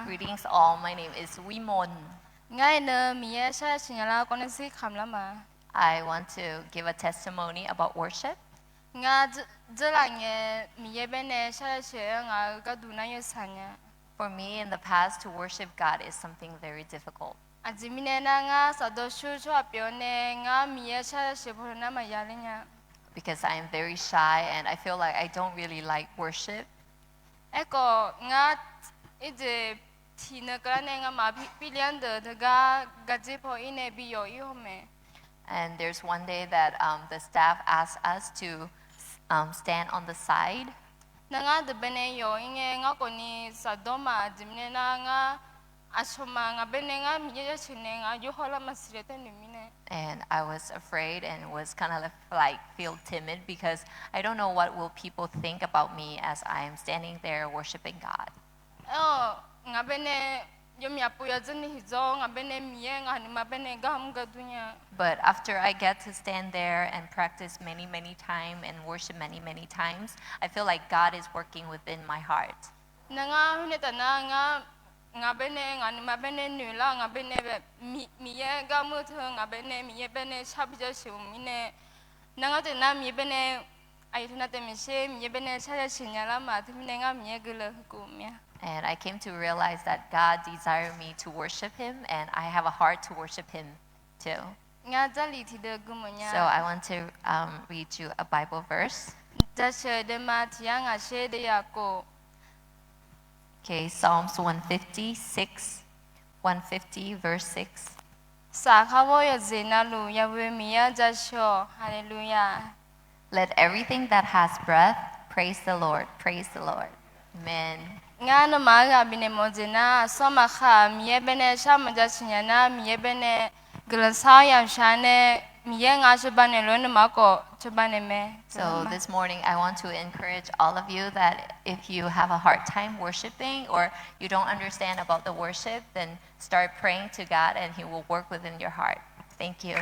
Greetings all, my name is Wimon. I want to give a testimony about worship. For me, in the past, to worship God is something very difficult. Because I am very shy and I feel like I don't really like worship. And there's one day that the staff asked us to stand on the side. And I was afraid and was kind of like feel timid because I don't know what will people think about me as I am standing there worshiping God. But after I get to stand there and practice many times and worship many times, I feel like God is working within my heart. And I came to realize that God desired me to worship Him, and I have a heart to worship Him too. So I want to read you a Bible verse. Okay, Psalms 150 verse 6. Let everything that has breath praise the Lord. Praise the Lord. Amen. So this morning I want to encourage all of you that if you have a hard time worshiping or you don't understand about the worship, then start praying to God and He will work within your heart. Thank you.